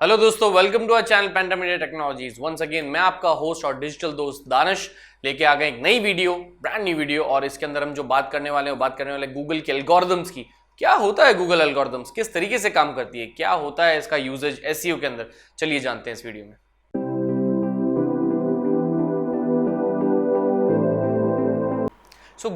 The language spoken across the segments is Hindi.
हेलो दोस्तों, welcome to our channel Penta Media Technologies. Once again मैं आपका होस्ट और डिजिटल दोस्त दानिश लेके आ गए एक नई वीडियो, ब्रांड न्यू वीडियो। और इसके अंदर हम जो बात करने वाले हैं वो बात करने वाले गूगल के एल्गोरिदम्स की। क्या होता है गूगल एल्गोरिदम्स, किस तरीके से काम करती है, क्या होता है इसका यूजेज एसईओ के अंदर, चलिए जानते हैं इस वीडियो में।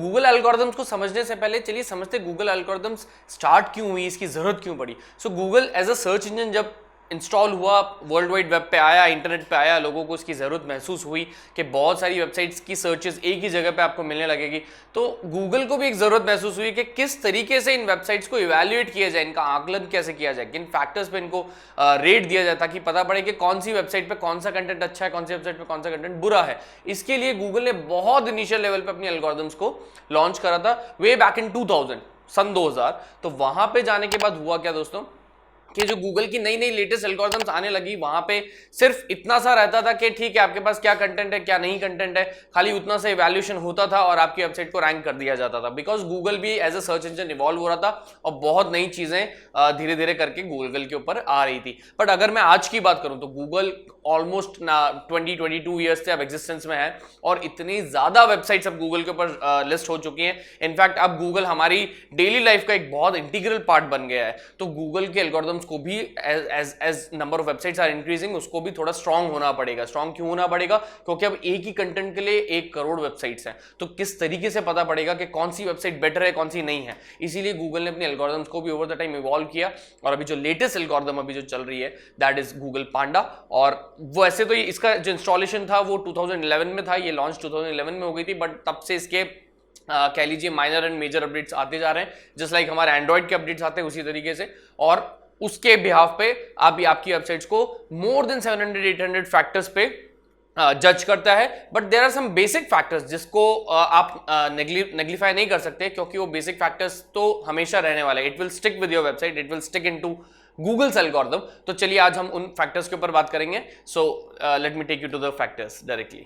गूगल एल्गोरिदम्स को समझने से पहले चलिए समझते गूगल एल्गोरिदम्स स्टार्ट क्यों हुई, इसकी जरूरत क्यों पड़ी। Google as a search engine जब इंस्टॉल हुआ, वर्ल्ड वाइड वेब पे आया, इंटरनेट पे आया, लोगों को इसकी ज़रूरत महसूस हुई कि बहुत सारी वेबसाइट्स की सर्चेस एक ही जगह पे आपको मिलने लगेगी। तो गूगल को भी एक ज़रूरत महसूस हुई कि किस तरीके से इन वेबसाइट्स को इवैल्यूएट किया जाए, इनका आकलन कैसे किया जाए, किन फैक्टर्स पे इनको रेट दिया जाए ताकि पता पड़े कि कौन सी वेबसाइट पे कौन सा कंटेंट अच्छा है, कौन सी वेबसाइट पे कौन सा कंटेंट बुरा है। इसके लिए गूगल ने बहुत इनिशियल लेवल पे अपनी एल्गोरिदम्स को लॉन्च करा था वे बैक इन 2000, सन 2000। तो वहां पे जाने के बाद हुआ क्या दोस्तों कि जो गूगल की नई नई लेटेस्ट एल्गोरिथम्स आने लगी, वहां पे सिर्फ इतना सा रहता था कि ठीक है आपके पास क्या कंटेंट है क्या नहीं कंटेंट है, खाली उतना सा इवैल्यूएशन होता था और आपकी वेबसाइट को रैंक कर दिया जाता था। बिकॉज गूगल भी as a search engine evolve हो रहा था और बहुत नई चीजें धीरे धीरे करके गूगल के ऊपर आ रही थी। बट अगर मैं आज की बात करूं तो गूगल ऑलमोस्ट 22 ईयर्स से अब एग्जिस्टेंस में है और इतनी ज्यादा वेबसाइट्स अब गूगल के ऊपर लिस्ट हो चुकी हैं। इनफैक्ट अब गूगल हमारी डेली लाइफ का एक बहुत इंटीग्रल पार्ट बन गया है। तो गूगल के एल्गोरिथम्स को भी as number of websites are increasing, उसको भी थोड़ा स्ट्रांग होना पड़ेगा। स्ट्रांग क्यों होना पड़ेगा? क्योंकि अब एक ही कंटेंट के लिए 1 करोड़ वेबसाइट्स हैं। तो किस तरीके से पता पड़ेगा कि कौन सी वेबसाइट बेटर है कौन सी नहीं है। इसीलिए गूगल ने अपने एल्गोरिथम्स को भी ओवर द टाइम इवॉल्व किया और अभी जो लेटेस्ट एल्गोरिथम अभी जो चल रही है दैट इज गूगल पांडा। और वो ऐसे तो इसका जो इंस्टॉलेशन था वो 2011 में था, ये लॉन्च 2011 में हो गई थी। बट तब से इसके कह लीजिए माइनर एंड मेजर अपडेट्स आते जा रहे हैं, जस्ट लाइक हमारे एंड्रॉइड के अपडेट्स आते हैं उसी तरीके से। और उसके बिहाफ पे आपकी वेबसाइट्स को मोर देन 700-800 फैक्टर्स पे जज करता है। But there are some basic factors जिसको आप नेग्लिफाई नहीं कर सकते, क्योंकि वो बेसिक फैक्टर्स तो हमेशा रहने वाले। It will stick with your website, it will stick into Google's algorithm. तो चलिए आज हम उन फैक्टर्स के ऊपर बात करेंगे। So let me take you to the factors directly.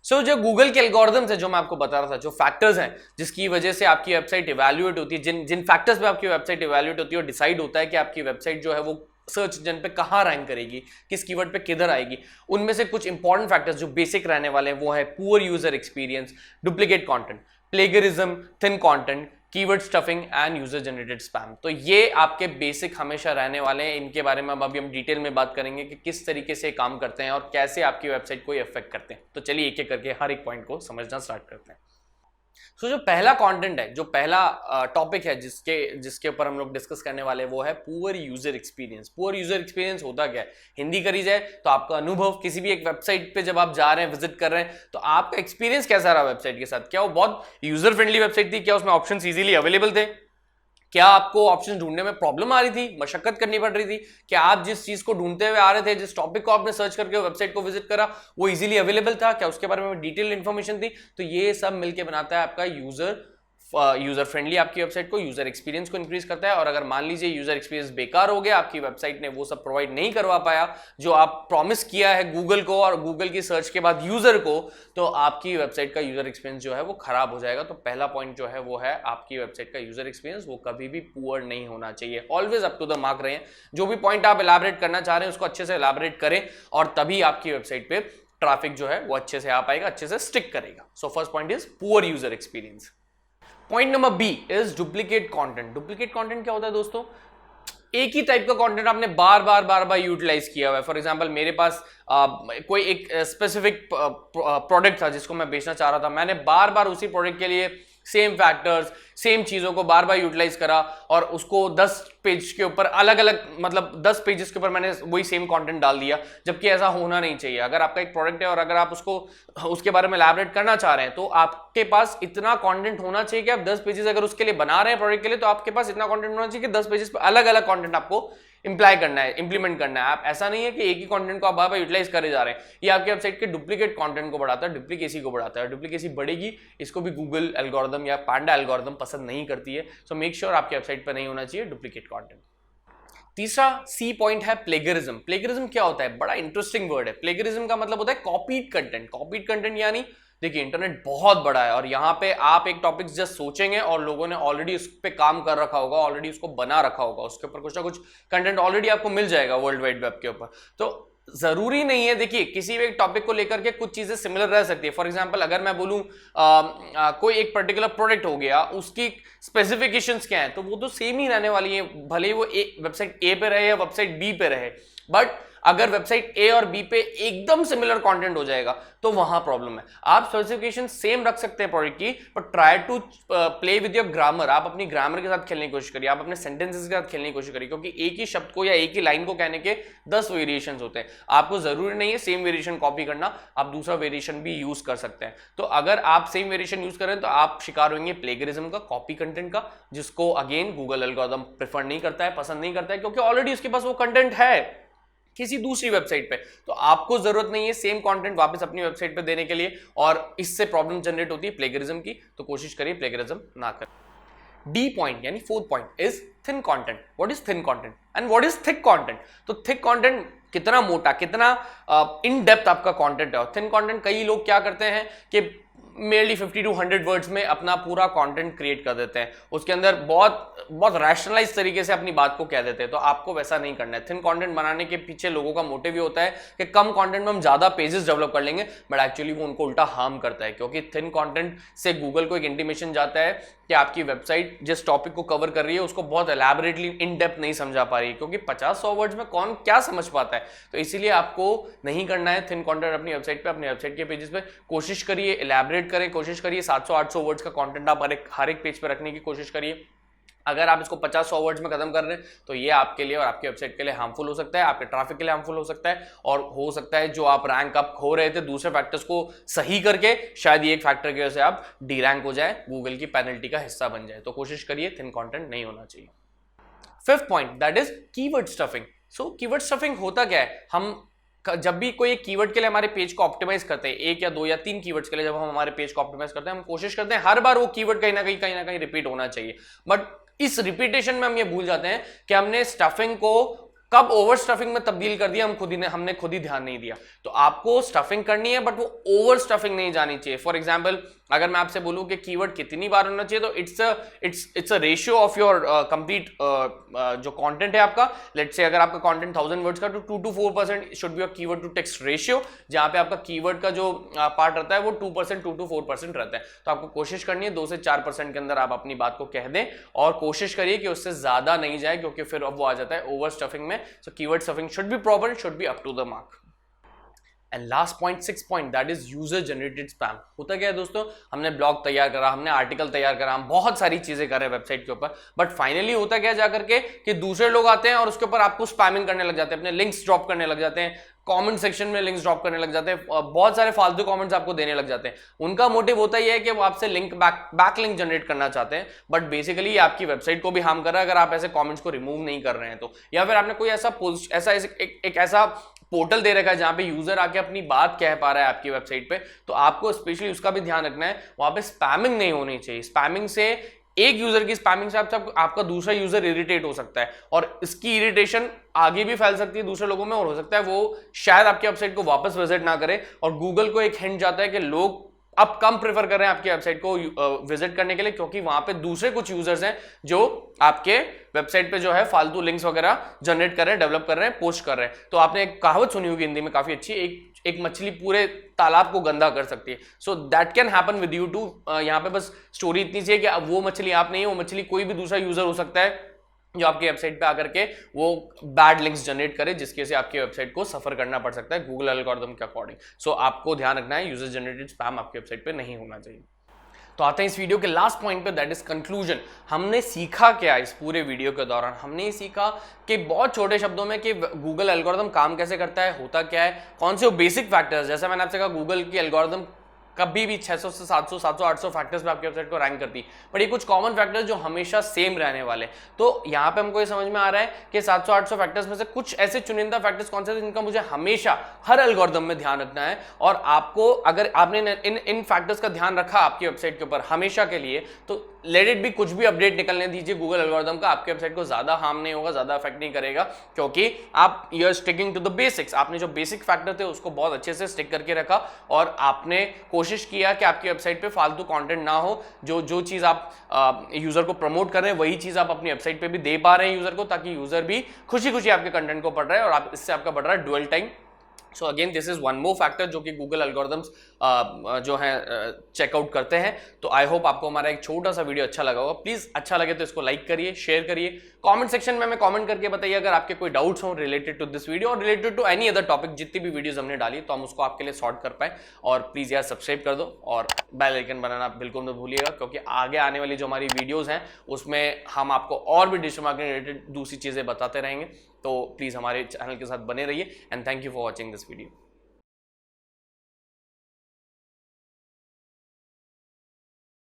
जो गूगल के एल्गोरिथम्स है, जो मैं आपको बता रहा था, जो फैक्टर्स हैं जिसकी वजह से आपकी वेबसाइट इवैल्यूएट होती है, जिन फैक्टर्स पे आपकी वेबसाइट इवैल्यूएट होती है और डिसाइड होता है कि आपकी वेबसाइट जो है वो सर्च इंजन पे कहां रैंक करेगी, किस कीवर्ड पे किधर आएगी। उनमें से कुछ इंपॉर्टेंट फैक्टर्स जो बेसिक रहने वाले हैं वो है poor user experience, duplicate content, plagiarism, thin content, keyword stuffing and user generated spam. तो ये आपके बेसिक हमेशा रहने वाले हैं। इनके बारे में अब अभी हम डिटेल में बात करेंगे कि किस तरीके से काम करते हैं और कैसे आपकी वेबसाइट को अफेक्ट करते हैं। तो चलिए एक एक करके हर एक पॉइंट को समझना स्टार्ट करते हैं। जो पहला कंटेंट है, जो पहला टॉपिक है जिसके ऊपर हम लोग डिस्कस करने वाले, वो है poor user experience. Poor user experience होता क्या है, हिंदी करी जाए तो आपका अनुभव किसी भी एक वेबसाइट पे जब आप जा रहे हैं, विजिट कर रहे हैं, तो आपका एक्सपीरियंस कैसा रहा वेबसाइट के साथ। क्या वो बहुत यूजर फ्रेंडली वेबसाइट थी, क्या उसमें ऑप्शंस इजीली अवेलेबल थे, क्या आपको ऑप्शन ढूंढने में प्रॉब्लम आ रही थी, मशक्कत करनी पड़ रही थी, क्या आप जिस चीज को ढूंढते हुए आ रहे थे, जिस टॉपिक को आपने सर्च करके वेबसाइट को विजिट करा, वो इजीली अवेलेबल था, क्या उसके बारे में डिटेल इंफॉर्मेशन थी। तो ये सब मिलकर बनाता है आपका यूजर फ्रेंडली आपकी वेबसाइट को, यूजर एक्सपीरियंस को इंक्रीज करता है। और अगर मान लीजिए यूजर एक्सपीरियंस बेकार हो गया, आपकी वेबसाइट ने वो सब प्रोवाइड नहीं करवा पाया जो आप प्रॉमिस किया है गूगल को और गूगल की सर्च के बाद यूजर को, तो आपकी वेबसाइट का यूजर एक्सपीरियंस जो है वो खराब हो जाएगा। तो पहला पॉइंट जो है वो है आपकी वेबसाइट का यूजर एक्सपीरियंस, वो कभी भी पुअर नहीं होना चाहिए। Always up to the mark रहे। जो भी पॉइंट आप एलैबोरेट करना चाह रहे हैं उसको अच्छे से एलैबोरेट करें और तभी आपकी वेबसाइट पे ट्रैफिक जो है वो अच्छे से आ पाएगा, अच्छे से स्टिक करेगा। So first point is poor user experience. Point number B is duplicate content. Duplicate content क्या होता है दोस्तों? एक ही टाइप का कंटेंट आपने बार बार यूटिलाइज किया हुआ है। फॉर एग्जांपल मेरे पास कोई एक स्पेसिफिक प्रोडक्ट था जिसको मैं बेचना चाह रहा था, मैंने बार बार उसी प्रोडक्ट के लिए सेम फैक्टर्स, सेम चीजों को बार बार यूटिलाइज करा और उसको 10 पेज के ऊपर अलग अलग, मतलब 10 पेजेस के ऊपर मैंने वही सेम कंटेंट डाल दिया, जबकि ऐसा होना नहीं चाहिए। अगर आपका एक प्रोडक्ट है और अगर आप उसके बारे में एलैबोरेट करना चाह रहे हैं तो आपके पास इतना कंटेंट होना चाहिए कि आप 10 पेजेस अगर उसके लिए बना रहे हैं प्रोडक्ट के लिए, तो आपके पास इतना कंटेंट होना चाहिए कि 10 पेजेस पर अलग अलग कंटेंट आपको इंप्लाई करना है, इंप्लीमेंट करना है। आप ऐसा नहीं है कि एक ही कंटेंट को आप बार बार यूटिलाइज करे जा रहे हैं। ये आपकी वेबसाइट के डुप्लीकेट कंटेंट को बढ़ाता है, डुप्लीकेसी को बढ़ाता है। डुप्लीकेसी बढ़ेगी, इसको भी गूगल एल्गोरिथम या पांडा एल्गोरिथम पसंद नहीं करती है। सो मेक श्योर आपकी वेबसाइट पर नहीं होना चाहिए डुप्लीकेट कंटेंट। तीसरा सी पॉइंट है प्लेगरिज्म। प्लेगरिज्म क्या होता है? बड़ा इंटरेस्टिंग वर्ड है। प्लेगरिज्म का मतलब होता है कॉपीड कंटेंट। कॉपीड कंटेंट यानी देखिए इंटरनेट बहुत बड़ा है और यहाँ पे आप एक टॉपिक जस्ट सोचेंगे और लोगों ने ऑलरेडी उस पर काम कर रखा होगा, ऑलरेडी उसको बना रखा होगा, उसके ऊपर कुछ ना कुछ कंटेंट ऑलरेडी आपको मिल जाएगा वर्ल्ड वाइड वेब के ऊपर। तो जरूरी नहीं है, देखिए किसी भी एक टॉपिक को लेकर के कुछ चीजें सिमिलर रह सकती है। फॉर एग्जांपल अगर मैं बोलूं कोई एक पर्टिकुलर प्रोडक्ट हो गया, उसकी स्पेसिफिकेशंस क्या हैं, तो वो तो सेम ही रहने वाली है, भले ही वो वेबसाइट ए पे रहे या वेबसाइट बी पे रहे। बट अगर वेबसाइट ए और बी पे एकदम सिमिलर कंटेंट हो जाएगा तो वहां प्रॉब्लम है। आप स्पेसिफिकेशन सेम रख सकते हैं प्रोडक्ट की, but try to play with your grammar. आप अपनी ग्रामर के साथ खेलने की कोशिश करिए, आप अपने सेंटेंसेस के साथ खेलने की कोशिश करिए, क्योंकि एक ही शब्द को या एक ही लाइन को कहने के 10 वेरिएशंस होते हैं। आपको जरूरी नहीं है सेम वेरिएशन कॉपी करना, आप दूसरा वेरिएशन भी यूज कर सकते हैं। तो अगर आप सेम वेरिएशन यूज करें तो आप शिकार होंगे प्लेगरिज्म का, कॉपी कंटेंट का, जिसको अगेन गूगल एल्गोरिथम प्रेफर नहीं करता है, पसंद नहीं करता है, क्योंकि ऑलरेडी उसके पास वो कंटेंट है किसी दूसरी वेबसाइट पे। तो आपको जरूरत नहीं है सेम कंटेंट वापस अपनी वेबसाइट पे देने के लिए, और इससे प्रॉब्लम जनरेट होती है प्लेगरिज्म की। तो कोशिश करिए प्लेगरिज्म ना करें। डी पॉइंट यानी fourth point is thin content. What is thin content and what is thick content? तो थिक कंटेंट कितना मोटा, कितना इन डेप्थ आपका कंटेंट है। और थिन कंटेंट कई लोग क्या करते हैं कि मेरली 50 to 100 वर्ड्स में अपना पूरा कंटेंट क्रिएट कर देते हैं, उसके अंदर बहुत रैशनलाइज तरीके से अपनी बात को कह देते हैं। तो आपको वैसा नहीं करना है। थिन कंटेंट बनाने के पीछे लोगों का मोटिव ये होता है कि कम कंटेंट में हम ज्यादा पेजेस डेवलप कर लेंगे, बट एक्चुअली वो उनको उल्टा हार्म करता है, क्योंकि थिन कंटेंट से गूगल को एक इंटीमेशन जाता है कि आपकी वेबसाइट जिस टॉपिक को कवर कर रही है उसको बहुत एलैबोरेटली इन डेप्थ नहीं समझा पा रही है, क्योंकि 50-100 वर्ड्स में कौन क्या समझ पाता है। तो इसीलिए आपको नहीं करना है थिन कंटेंट अपनी वेबसाइट पे, अपनी वेबसाइट के पेजेस पे। कोशिश करिए एलैबोरेट करें, कोशिश करिए 700-800 वर्ड्स का कंटेंट आप हर एक पेज पे रखने की कोशिश करिए। अगर आप इसको 50-100 वर्ड्स में खत्म कर रहे हैं तो ये आपके लिए और आपकी वेबसाइट के लिए हार्मफुल हो सकता है, आपके ट्रैफिक के लिए हार्मफुल हो सकता है, और हो सकता है जो आप रैंक अप हो रहे थे दूसरे फैक्टर्स को सही करके, शायद ये एक फैक्टर की वजह से आप डी रैंक हो जाए, गूगल की पेनल्टी का हिस्सा बन जाए। तो कोशिश करिए थिन कंटेंट नहीं होना चाहिए। Fifth point that is keyword stuffing. So keyword stuffing होता क्या है? हम जब भी कोई एक कीवर्ड के लिए हमारे पेज को ऑप्टिमाइज करते हैं, 1 या 2 या 3 कीवर्ड्स के लिए जब हम हमारे पेज को ऑप्टिमाइज करते हैं, हम कोशिश करते हैं हर बार वो कीवर्ड कहीं ना कहीं रिपीट होना चाहिए। बट इस रिपीटेशन में हम ये भूल जाते हैं कि हमने स्टफिंग को कब ओवर स्टफिंग में तब्दील कर दिया, हमने खुद ही ध्यान नहीं दिया। तो आपको स्टफिंग करनी है, बट वो ओवर स्टफिंग नहीं जानी चाहिए। फॉर एग्जांपल अगर मैं आपसे बोलूं कि कीवर्ड कितनी बार होना चाहिए, तो it's a ratio of your complete जो कंटेंट है आपका। लेट्स से अगर आपका कंटेंट 1000 वर्ड्स का, तो 2 to 4% should be your keyword to text ratio, जहां पे आपका कीवर्ड का जो पार्ट रहता है वो 2 to 4% रहता है। तो आपको कोशिश करनी है 2 से 4% के अंदर आप अपनी बात को कह दें, और कोशिश करिए कि उससे ज्यादा नहीं जाए, क्योंकि फिर अब वो आ जाता है ओवर स्टफिंग में। So keyword stuffing should be proper, should be up to the mark. And last point 6 point that is user generated spam. होता क्या है दोस्तों, हमने ब्लॉग तैयार करा, हमने आर्टिकल तैयार करा, हम बहुत सारी चीजें कर रहे हैं वेबसाइट के ऊपर, बट फाइनली होता क्या है जाकर के कि दूसरे लोग आते हैं और उसके ऊपर आपको स्पैमिंग करने लग जाते हैं, अपने लिंक्स ड्रॉप करने लग जाते हैं, कमेंट सेक्शन में लिंक्स ड्रॉप करने लग जाते हैं, बहुत सारे फालतू कमेंट्स आपको देने लग जाते हैं। उनका मोटिव होता ही है कि वो आपसे लिंक बैक लिंक जनरेट करना चाहते हैं, बट बेसिकली आपकी वेबसाइट को भी हार्म कर रहा है अगर आप ऐसे कमेंट्स को रिमूव नहीं कर रहे हैं तो। या फिर आपने कोई ऐसा पोर्टल दे रखा है जहां पे यूजर आके अपनी बात कह पा रहा है आपकी वेबसाइट पे, तो आपको स्पेशली उसका भी ध्यान रखना है, वहां पे स्पैमिंग नहीं होनी चाहिए। स्पैमिंग से एक यूजर की स्पैमिंग से आपका दूसरा यूजर इरिटेट हो सकता है, और इसकी इरिटेशन आगे भी फैल सकती है दूसरे लोगों में, और हो सकता है वो शायद आपकी वेबसाइट को वापस विजिट ना करे, और गूगल को एक हिंट जाता है कि लोग अब कम प्रेफर कर रहे हैं आपकी वेबसाइट को विजिट करने के लिए, क्योंकि वहां पे दूसरे कुछ यूजर्स हैं जो आपके वेबसाइट पे जो है फालतू लिंक्स वगैरह जनरेट कर रहे हैं, डेवलप कर रहे हैं, पोस्ट कर रहे हैं। तो आपने एक कहावत सुनी होगी हिंदी में काफी अच्छी, एक मछली पूरे तालाब को गंदा कर सकती है। So that can happen with you too. यहाँ पे बस स्टोरी इतनी चाहिए कि वो मछली आप नहीं है, वो मछली कोई भी दूसरा यूजर हो सकता है जो आपकी वेबसाइट पे आकर के वो बैड लिंक्स जनरेट करे, जिसकी वजह से आपकी वेबसाइट को सफर करना पड़ सकता है गूगल एल्गोरिथम के अकॉर्डिंग। सो आपको ध्यान रखना है यूजर जनरेटेड स्पैम आपकी वेबसाइट पे नहीं होना चाहिए। तो आते हैं इस वीडियो के लास्ट पॉइंट पे, दैट इज कंक्लूजन। हमने सीखा क्या इस पूरे वीडियो के दौरान? हमने ये सीखा कि बहुत छोटे शब्दों में कि गूगल एल्गोरिथम काम कैसे करता है, होता क्या है, कौन से वो बेसिक फैक्टर्स, जैसे मैंने आपसे कहा गूगल की एल्गोरिथम कभी भी 600 से 700 800 फैक्टर्स पे आपकी वेबसाइट को रैंक करती है, पर ये कुछ कॉमन फैक्टर्स जो हमेशा सेम रहने वाले। तो यहाँ पे हमको ये समझ में आ रहा है कि 700-800 फैक्टर्स में से कुछ ऐसे चुनिंदा फैक्टर्स कौन से जिनका मुझे हमेशा हर एल्गोरिथम में ध्यान रखना है, और आपको अगर आपने इन फैक्टर्स का ध्यान रखा आपकी वेबसाइट के ऊपर हमेशा के लिए, तो लेट इट भी, कुछ भी अपडेट निकलने दीजिए गूगल एल्गोरिदम का, आपके वेबसाइट को ज्यादा हार्म नहीं होगा, ज्यादा इफेक्ट नहीं करेगा, क्योंकि आप you are sticking to the basics. आपने जो बेसिक फैक्टर थे उसको बहुत अच्छे से स्टिक करके रखा और आपने कोशिश किया कि आपकी वेबसाइट पे फालतू कंटेंट ना हो। जो चीज आप यूजर को प्रमोट कर रहे हैं वही चीज आप अपनी वेबसाइट पे भी दे पा रहे हैं यूजर को, ताकि यूजर भी खुशी खुशी आपके कंटेंट को पढ़ रहा है और आप इससे आपका बढ़ रहा है dwell time. So again this is one more factor जो कि गूगल एल्गोरिदम्स जो है चेकआउट करते हैं। तो आई होप आपको हमारा एक छोटा सा वीडियो अच्छा लगा होगा। प्लीज अच्छा लगे तो इसको लाइक करिए, शेयर करिए, कमेंट सेक्शन में हमें कमेंट करके बताइए अगर आपके कोई डाउट्स हो रिलेटेड टू दिस वीडियो और related to any other topic. जितनी भी वीडियोस हमने डाली तो हम उसको आपके लिए सॉर्ट कर पाए। और प्लीज यार सब्सक्राइब कर दो और बेल आइकन बनाना बिल्कुल मत भूलिएगा, क्योंकि आगे आने वाली जो हमारी वीडियोज हैं उसमें हम आपको और भी डिजिटल मार्केटिंग रिलेटेड दूसरी चीजें बताते रहेंगे। तो प्लीज हमारे चैनल के साथ बने रहिए and thank you for watching this video.